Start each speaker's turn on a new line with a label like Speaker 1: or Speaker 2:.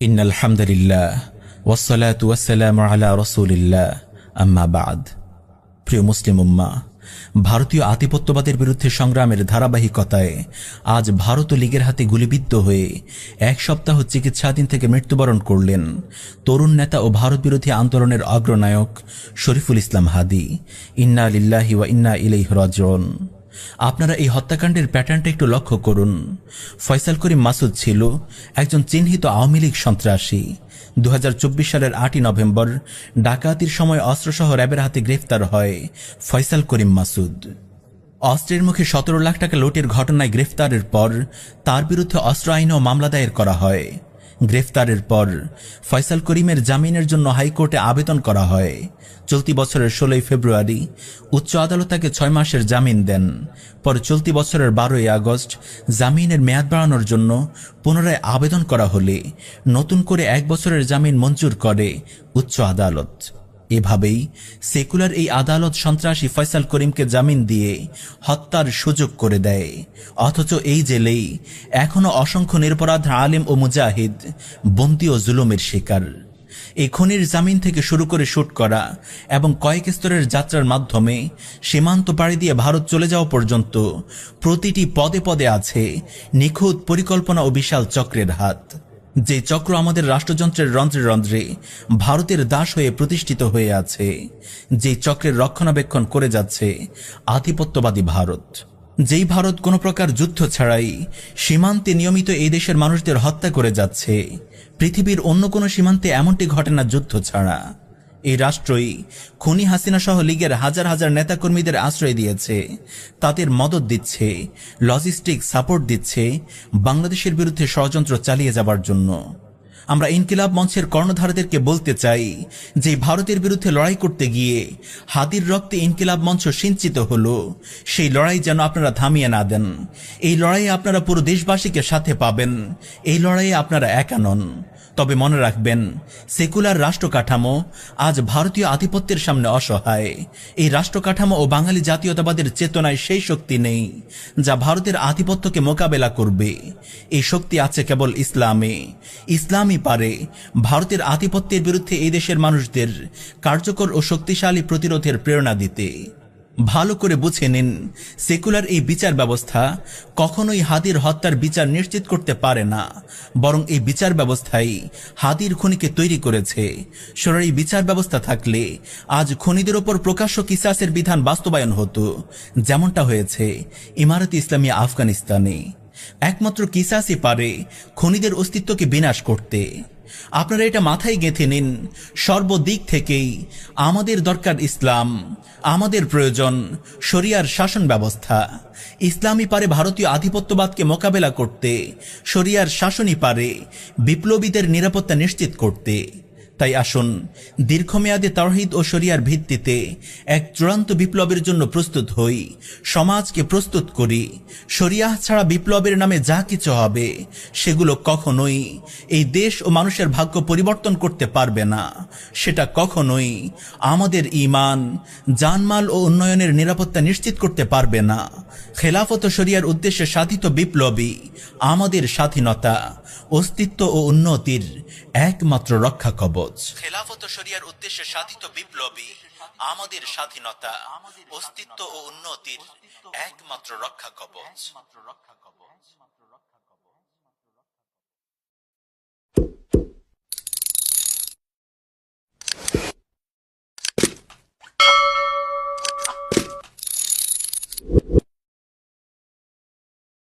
Speaker 1: ইন্নাল হামদুলিল্লাহ ওয়াসসালাতু ওয়াসসালামু আলা রাসূলিল্লাহ আম্মা বাদ। প্রিয় মুসলিম উম্মাহ, ভারতীয় আধিপত্যবাদের বিরুদ্ধে সংগ্রামের ধারাবাহিকতায় আজ ভারত লীগের হাতে গুলিবিদ্ধ হয়ে এক সপ্তাহ চিকিৎসাধীন থেকে মৃত্যুবরণ করলেন তরুণ নেতা ও ভারত বিরোধী আন্দোলনের অগ্রনায়ক শরীফুল ইসলাম হাদী। ইন্না লিল্লাহি ওয়া ইন্না ইলাইহি রাজিউন। আপনারা এই হত্যাকাণ্ডের প্যাটার্নটা একটু লক্ষ্য করুন। ফয়সাল করিম মাসুদ ছিল একজন চিহ্নিত আওয়ামী লীগ সন্ত্রাসী। 2024 সালের 8ই নভেম্বর ডাকাতির সময় অস্ত্রসহ র্যাবের হাতে গ্রেফতার হয় ফয়সাল করিম মাসুদ। অস্ত্রের মুখে 17 লাখ টাকা লুটের ঘটনায় গ্রেফতারের পর তার বিরুদ্ধে অস্ত্র আইনেও মামলা দায়ের করা হয়। গ্রেফতারের পর ফয়সাল করিমের জামিনের জন্য হাইকোর্টে আবেদন করা হয়। চলতি বছরের 16 ফেব্রুয়ারি উচ্চ আদালত তাকে 6 মাসের জামিন দেন। পরে চলতি বছরের 12ই আগস্ট জামিনের মেয়াদ বাড়ানোর জন্য পুনরায় আবেদন করা হলে নতুন করে 1 বছরের জামিন মঞ্জুর করে উচ্চ আদালত। এভাবেই সেকুলার এই আদালত সন্ত্রাসী ফয়সাল করিমকে জামিন দিয়ে হত্যার সুযোগ করে দেয়। অথচ এই জেলেই এখনো অসংখ্য নিরপরাধ আলেম ও মুজাহিদ বন্দী ও জুলুমের শিকার। এই খনির জামিন থেকে শুরু করে শুট করা এবং কয়েক স্তরের যাত্রার মাধ্যমে সীমান্ত পাড়ি দিয়ে ভারত চলে যাওয়া পর্যন্ত প্রতিটি পদে পদে আছে নিখুঁত পরিকল্পনা ও বিশাল চক্রের হাত। যে চক্র আমাদের রাষ্ট্রযন্ত্রের রন্ধ্রে রন্ধ্রে ভারতের দাস হয়ে প্রতিষ্ঠিত হয়ে আছে, যে চক্রের রক্ষণাবেক্ষণ করে যাচ্ছে আধিপত্যবাদী ভারত। যেই ভারত কোনো প্রকার যুদ্ধ ছাড়াই সীমান্তে নিয়মিত এই দেশের মানুষদের হত্যা করে যাচ্ছে, পৃথিবীর অন্য কোনো সীমান্তে এমনটি ঘটে না যুদ্ধ ছাড়া। এই রাষ্ট্রই খুনি হাসিনা সহ লীগের হাজার হাজার নেতাকর্মীদের আশ্রয় দিয়েছে, তাদের মদত দিচ্ছে, লজিস্টিক সাপোর্ট দিচ্ছে বাংলাদেশের বিরুদ্ধে ষড়যন্ত্র চালিয়ে যাবার জন্য। আমরা ইনকিলাব মঞ্চের কর্ণধারদেরকে বলতে চাই যে ভারতের বিরুদ্ধে লড়াই করতে গিয়ে হাদির রক্তে ইনকিলাব মঞ্চ সিঞ্চিত হলো, সেই লড়াই যেন আপনারা থামিয়ে না দেন। এই লড়াইয়ে আপনারা পুরো দেশবাসীকে সাথে পাবেন, এই লড়াইয়ে আপনারা একা নন। তবে মনে রাখবেন, সেকুলার রাষ্ট্র কাঠামো আজ ভারতীয় আধিপত্যের সামনে অসহায়। এই রাষ্ট্র কাঠামো ও বাঙালি জাতীয়তাবাদের চেতনায় সেই শক্তি নেই যা ভারতের আধিপত্যকে মোকাবেলা করবে। এই শক্তি আছে কেবল ইসলামে। ইসলামই পারে ভারতের আধিপত্যের বিরুদ্ধে এই দেশের মানুষদের কার্যকর ও শক্তিশালী প্রতিরোধের প্রেরণা দিতে। ভালো করে বুঝে নিন, সেকুলার এই বিচার ব্যবস্থা কখনোই হাদির হত্যার বিচার নিশ্চিত করতে পারে না, বরং এই বিচার ব্যবস্থাই হাদির খুনিকে তৈরি করেছে। সরাসরি বিচার ব্যবস্থা থাকলে আজ খুনিদের ওপর প্রকাশ্য কিসাসের বিধান বাস্তবায়ন হতো, যেমনটা হয়েছে ইমারত ইসলামিয়া আফগানিস্তানে। একমাত্র কিসাসই পারে খুনিদের অস্তিত্বকে বিনাশ করতে। আপনারা এটা মাথায় গেঁথে নিন, সর্বদিক থেকেই আমাদের দরকার ইসলাম, আমাদের প্রয়োজন শরিয়ার শাসন ব্যবস্থা। ইসলামই পারে ভারতীয় আধিপত্যবাদকে মোকাবেলা করতে, শরিয়ার শাসনই পারে বিপ্লবীদের নিরাপত্তা নিশ্চিত করতে। তাই আসুন দীর্ঘমেয়াদে তাওহীদ ও শরিয়ার ভিত্তিতে এক চূড়ান্ত বিপ্লবের জন্য প্রস্তুত হই, সমাজকে প্রস্তুত করি। শরিয়াহ ছাড়া বিপ্লবের নামে যা কিছু হবে সেগুলো কখনোই এই দেশ ও মানুষের ভাগ্য পরিবর্তন করতে পারবে না। সেটা কখনোই আমাদের ঈমান, জানমাল ও উন্নয়নের নিরাপত্তা নিশ্চিত করতে পারবে না। খেলাফত ও শরিয়ার উদ্দেশ্যে সাধিত বিপ্লবী আমাদের স্বাধীনতা, অস্তিত্ব ও উন্নতির একমাত্র রক্ষা কবচ। খেলাফত ও শরিয়ার উদ্দেশ্যে সাধিত বিপ্লবী আমাদের স্বাধীনতা, অস্তিত্ব ও উন্নতির একমাত্র রক্ষা কবচ।